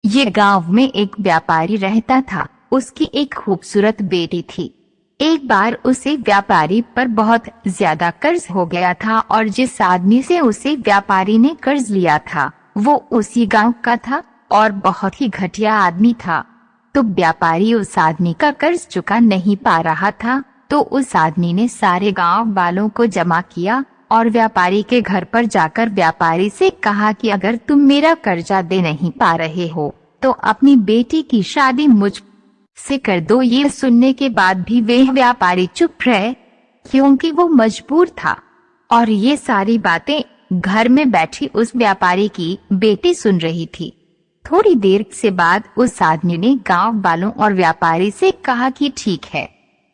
ये गांव में एक व्यापारी रहता था। उसकी एक खूबसूरत बेटी थी। एक बार उसे व्यापारी पर बहुत ज्यादा कर्ज हो गया था और जिस आदमी से उसे व्यापारी ने कर्ज लिया था वो उसी गांव का था और बहुत ही घटिया आदमी था। तो व्यापारी उस आदमी का कर्ज चुका नहीं पा रहा था, तो उस आदमी ने सारे गांव वालों को जमा किया और व्यापारी के घर पर जाकर व्यापारी से कहा कि अगर तुम मेरा कर्जा दे नहीं पा रहे हो तो अपनी बेटी की शादी मुझ से कर दो। ये सुनने के बाद भी वह व्यापारी चुप रहे, क्योंकि वो मजबूर था। और ये सारी बातें घर में बैठी उस व्यापारी की बेटी सुन रही थी। थोड़ी देर से बाद उस आदमी ने गांव वालों और व्यापारी से कहा कि ठीक है,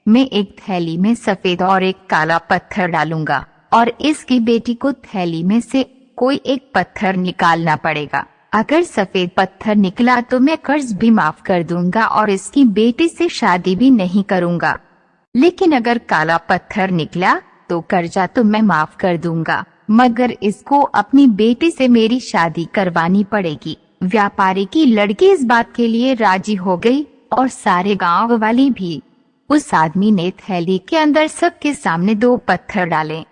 मैं एक थैली में सफेद और एक काला पत्थर डालूंगा और इसकी बेटी को थैली में से कोई एक पत्थर निकालना पड़ेगा। अगर सफेद पत्थर निकला तो मैं कर्ज भी माफ कर दूंगा और इसकी बेटी से शादी भी नहीं करूंगा, लेकिन अगर काला पत्थर निकला तो कर्जा तो मैं माफ कर दूंगा, मगर इसको अपनी बेटी से मेरी शादी करवानी पड़ेगी। व्यापारी की लड़की इस बात के लिए राजी हो गई और सारे गांव वाले भी। उस आदमी ने थैली के अंदर सबके सामने 2 पत्थर डाले,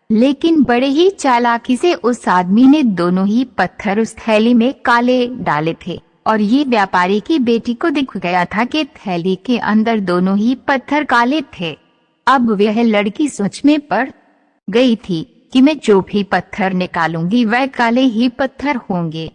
लेकिन बड़े ही चालाकी से उस आदमी ने दोनों ही पत्थर उस थैली में काले डाले थे और ये व्यापारी की बेटी को दिख गया था कि थैली के अंदर दोनों ही पत्थर काले थे। अब वह लड़की सोच में पड़ गई थी कि मैं जो भी पत्थर निकालूंगी वह काले ही पत्थर होंगे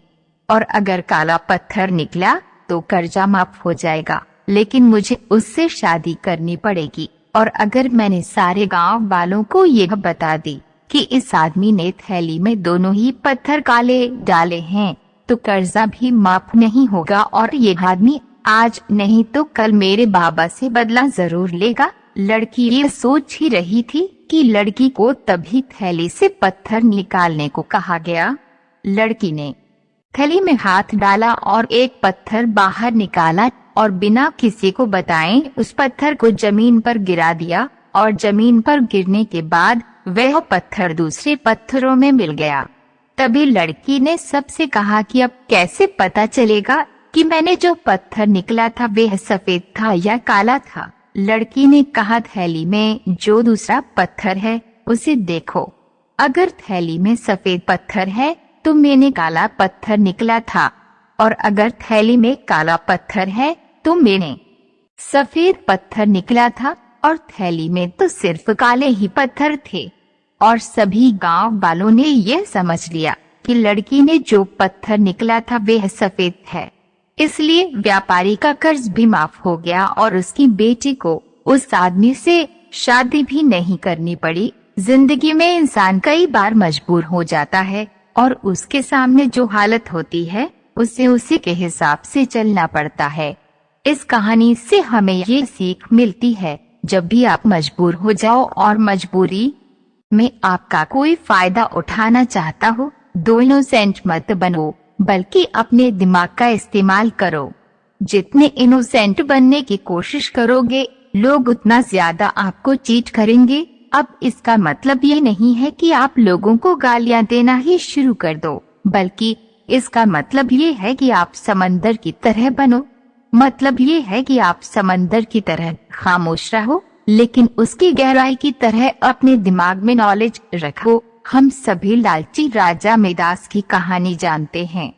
और अगर काला पत्थर निकला तो कर्जा माफ हो जाएगा, लेकिन मुझे उससे शादी करनी पड़ेगी। और अगर मैंने सारे गांव वालों को यह बता दी कि इस आदमी ने थैली में दोनों ही पत्थर काले डाले हैं तो कर्जा भी माफ नहीं होगा और ये आदमी आज नहीं तो कल मेरे बाबा से बदला जरूर लेगा। लड़की ये सोच ही रही थी कि लड़की को तभी थैली से पत्थर निकालने को कहा गया। लड़की ने थैली में हाथ डाला और एक पत्थर बाहर निकाला और बिना किसी को बताए उस पत्थर को जमीन पर गिरा दिया और जमीन पर गिरने के बाद वह पत्थर दूसरे पत्थरों में मिल गया। तभी लड़की ने सबसे कहा कि अब कैसे पता चलेगा कि मैंने जो पत्थर निकला था वह सफेद था या काला था। लड़की ने कहा थैली में जो दूसरा पत्थर है उसे देखो, अगर थैली में सफेद पत्थर है तो मैंने काला पत्थर निकला था और अगर थैली में काला पत्थर है तो मैंने सफेद पत्थर निकला था और थैली में तो सिर्फ काले ही पत्थर थे। और सभी गांव वालों ने यह समझ लिया कि लड़की ने जो पत्थर निकला था वह सफेद है, इसलिए व्यापारी का कर्ज भी माफ हो गया और उसकी बेटी को उस आदमी से शादी भी नहीं करनी पड़ी। जिंदगी में इंसान कई बार मजबूर हो जाता है और उसके सामने जो हालत होती है उसे उसी के हिसाब से चलना पड़ता है। इस कहानी से हमें ये सीख मिलती है, जब भी आप मजबूर हो जाओ और मजबूरी में आपका कोई फायदा उठाना चाहता हो, दोनों सेंट मत बनो, बल्कि अपने दिमाग का इस्तेमाल करो। जितने इनोसेंट बनने की कोशिश करोगे लोग उतना ज्यादा आपको चीट करेंगे। अब इसका मतलब ये नहीं है कि आप लोगों को गालियां देना ही शुरू कर दो, बल्कि इसका मतलब ये है कि आप समंदर की तरह बनो। मतलब ये है कि आप समंदर की तरह खामोश रहो, लेकिन उसकी गहराई की तरह अपने दिमाग में नॉलेज रखो। हम सभी लालची राजा मिदास की कहानी जानते हैं।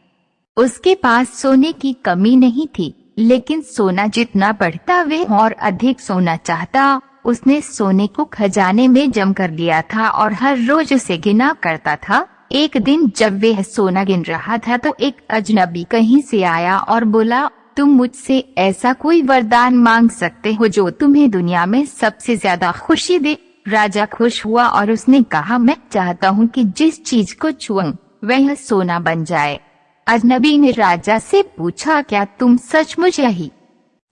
उसके पास सोने की कमी नहीं थी, लेकिन सोना जितना बढ़ता वह और अधिक सोना चाहता। उसने सोने को खजाने में जम कर लिया था और हर रोज उसे गिना करता था। एक दिन जब वह सोना गिन रहा था तो एक अजनबी कहीं से आया और बोला, तुम मुझसे ऐसा कोई वरदान मांग सकते हो जो तुम्हें दुनिया में सबसे ज्यादा खुशी दे। राजा खुश हुआ और उसने कहा, मैं चाहता हूँ कि जिस चीज को छूऊं वह सोना बन जाए। अजनबी ने राजा से पूछा, क्या तुम सचमुच यही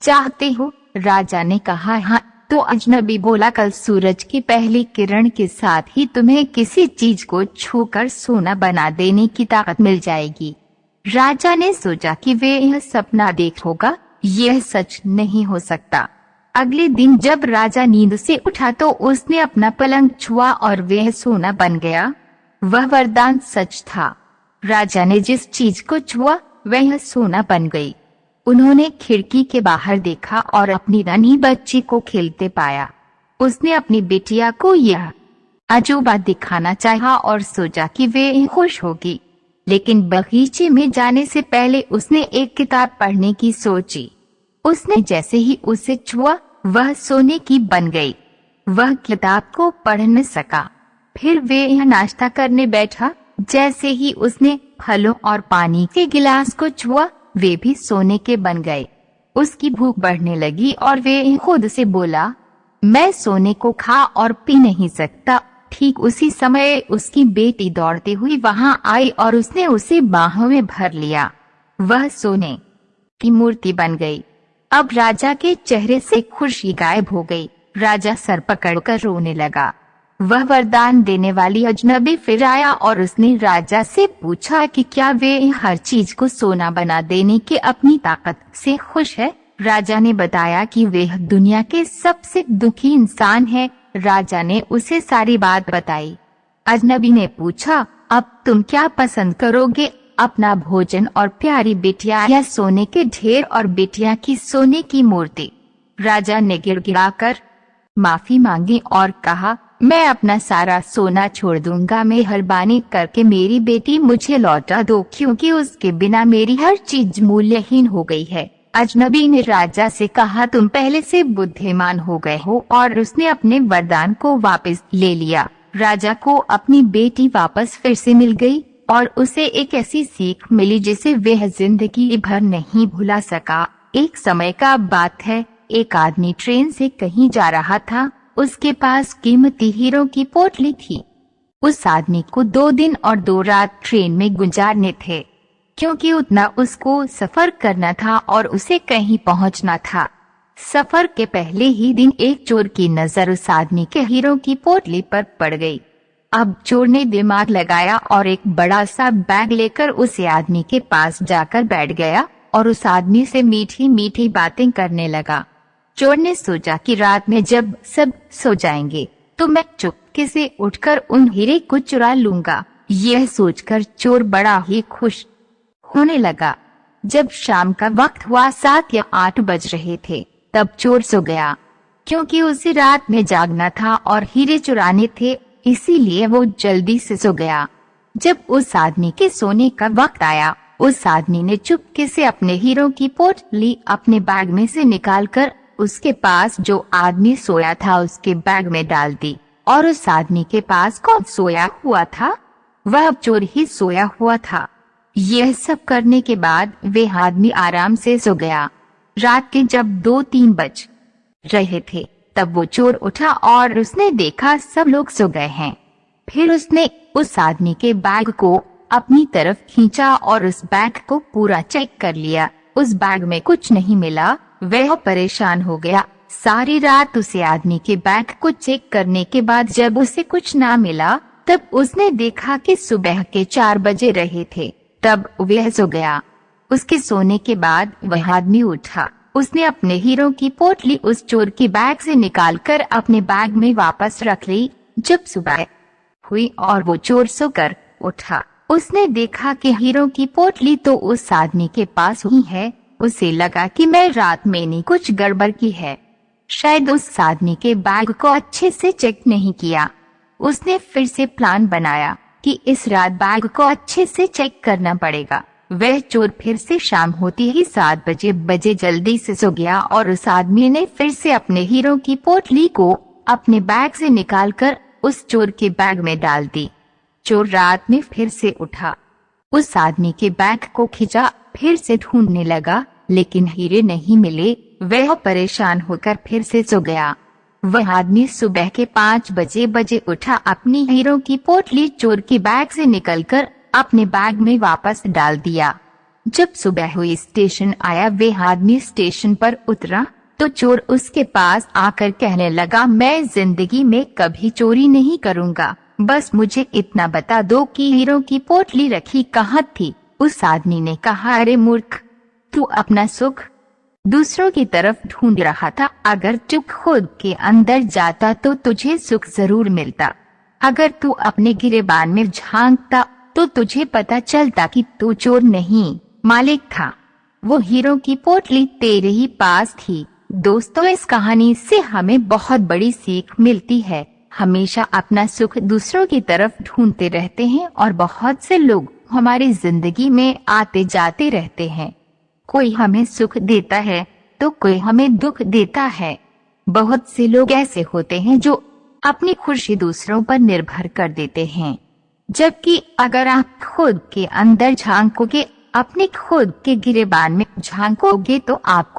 चाहते हो? राजा ने कहा, हाँ। तो अजनबी बोला, कल सूरज की पहली किरण के साथ ही तुम्हें किसी चीज को छूकर सोना बना देने की ताकत मिल जाएगी। राजा ने सोचा कि वे यह सपना देख होगा, यह सच नहीं हो सकता। अगले दिन जब राजा नींद से उठा तो उसने अपना पलंग छुआ और वह सोना बन गया। वह वरदान सच था। राजा ने जिस चीज को छुआ वह सोना बन गई। उन्होंने खिड़की के बाहर देखा और अपनी नन्ही बच्ची को खेलते पाया। उसने अपनी बिटिया को यह अजूबा दिखाना चाहा और सोचा कि वे खुश होगी, लेकिन बगीचे में जाने से पहले उसने एक किताब पढ़ने की सोची। उसने जैसे ही उसे छुआ वह सोने की बन गई। वह किताब को पढ़ न सका। फिर वे यह नाश्ता करने बैठा। जैसे ही उसने फलों और पानी के गिलास को छुआ वे भी सोने के बन गए। उसकी भूख बढ़ने लगी और वे खुद से बोला, मैं सोने को खा और पी नहीं सकता। ठीक उसी समय उसकी बेटी दौड़ती हुई वहां आई और उसने उसे बाहों में भर लिया। वह सोने की मूर्ति बन गई। अब राजा के चेहरे से खुशी गायब हो गई। राजा सर पकड़कर रोने लगा। वह वरदान देने वाली अजनबी फिर आया और उसने राजा से पूछा कि क्या वे हर चीज को सोना बना देने की अपनी ताकत से खुश है। राजा ने बताया कि वे दुनिया के सबसे दुखी इंसान है। राजा ने उसे सारी बात बताई। अजनबी ने पूछा, अब तुम क्या पसंद करोगे, अपना भोजन और प्यारी बिटिया या सोने के ढेर और बिटिया की सोने की मूर्ति? राजा ने गिड़गिड़ाकर माफी मांगी और कहा, मैं अपना सारा सोना छोड़ दूंगा। मेहरबानी करके मेरी बेटी मुझे लौटा दो, क्योंकि उसके बिना मेरी हर चीज मूल्यहीन हो गई है। अजनबी ने राजा से कहा, तुम पहले से बुद्धिमान हो गए हो, और उसने अपने वरदान को वापस ले लिया। राजा को अपनी बेटी वापस फिर से मिल गई और उसे एक ऐसी सीख मिली जिसे वह जिंदगी भर नहीं भुला सका। एक समय का बात है, एक आदमी ट्रेन से कहीं जा रहा था। उसके पास कीमती हीरों की पोटली थी। उस आदमी को 2 दिन और 2 रात ट्रेन में गुजारने थे, क्योंकि उतना उसको सफर करना था और उसे कहीं पहुंचना था। सफर के पहले ही दिन एक चोर की नजर उस आदमी के हीरों की पोटली पर पड़ गई। अब चोर ने दिमाग लगाया और एक बड़ा सा बैग लेकर उस आदमी के पास जाकर बैठ गया और उस आदमी से मीठी मीठी बातें करने लगा। चोर ने सोचा कि रात में जब सब सो जाएंगे तो मैं चुपके से उठकर उन हीरे को चुरा लूंगा। यह सोचकर चोर बड़ा ही खुश होने लगा। जब शाम का वक्त हुआ, 7 या 8 बज रहे थे, तब चोर सो गया। क्योंकि उसे रात में जागना था और हीरे चुराने थे, इसीलिए वो जल्दी से सो गया। जब उस आदमी के सोने का वक्त आया, उस आदमी ने चुपके से अपने हीरों की पोटली अपने बैग में से निकालकर उसके पास जो आदमी सोया था उसके बैग में डाल दी। और उस आदमी के पास कौन सोया हुआ था? वह चोर ही सोया हुआ था। यह सब करने के बाद वे आदमी आराम से सो गया। रात के जब 2-3 बज रहे थे, तब वो चोर उठा और उसने देखा सब लोग सो गए हैं। फिर उसने उस आदमी के बैग को अपनी तरफ खींचा और उस बैग को पूरा चेक कर लिया। उस बैग में कुछ नहीं मिला। वह परेशान हो गया। सारी रात उसे आदमी के बैग को चेक करने के बाद जब उसे कुछ ना मिला, तब उसने देखा कि सुबह के 4 बजे रहे थे। तब वह सो गया। उसके सोने के बाद वह आदमी उठा। उसने अपने हीरों की पोटली उस चोर के बैग से निकालकर अपने बैग में वापस रख ली। जब सुबह हुई और वो चोर सोकर उठा, उसने देखा कि हीरों की पोटली तो उस आदमी के पास ही है। उसे लगा कि मैं रात में कुछ गड़बड़ की है, शायद उस आदमी के बैग को अच्छे से चेक नहीं किया। उसने फिर से प्लान बनाया कि इस रात बैग को अच्छे से चेक करना पड़ेगा। वह चोर फिर से शाम होती ही 7 बजे जल्दी से सो गया और उस आदमी ने फिर से अपने हीरो की पोटली को अपने बैग से निकालकर उस चोर के बैग में डाल दी। चोर रात में फिर से उठा, उस आदमी के बैग को खींचा, फिर से ढूंढने लगा, लेकिन हीरे नहीं मिले। वह परेशान होकर फिर से सो गया। वह आदमी सुबह के 5 बजे उठा, अपनी हीरो की पोटली चोर के बैग से निकलकर अपने बैग में वापस डाल दिया। जब सुबह हुई, स्टेशन आया। वह आदमी स्टेशन पर उतरा तो चोर उसके पास आकर कहने लगा, मैं जिंदगी में कभी चोरी नहीं करूंगा, बस मुझे इतना बता दो कि हीरो की पोटली रखी कहाँ थी। उस आदमी ने कहा, अरे मूर्ख, तू अपना सुख दूसरों की तरफ ढूंढ रहा था। अगर तू खुद के अंदर जाता तो तुझे सुख जरूर मिलता। अगर तू अपने गिरेबान में झांकता तो तुझे पता चलता कि तू चोर नहीं मालिक था। वो हीरो की पोटली तेरे ही पास थी। दोस्तों, इस कहानी से हमें बहुत बड़ी सीख मिलती है। हमेशा अपना सुख दूसरों की तरफ ढूंढते रहते हैं और बहुत से लोग हमारी जिंदगी में आते जाते रहते हैं। कोई हमें सुख देता है तो कोई हमें दुख देता है। बहुत से लोग ऐसे होते हैं जो अपनी खुशी दूसरों पर निर्भर कर देते हैं, जबकि अगर आप खुद के अंदर झांकोगे, अपने खुद के गिरेबान में झांकोगे तो आपको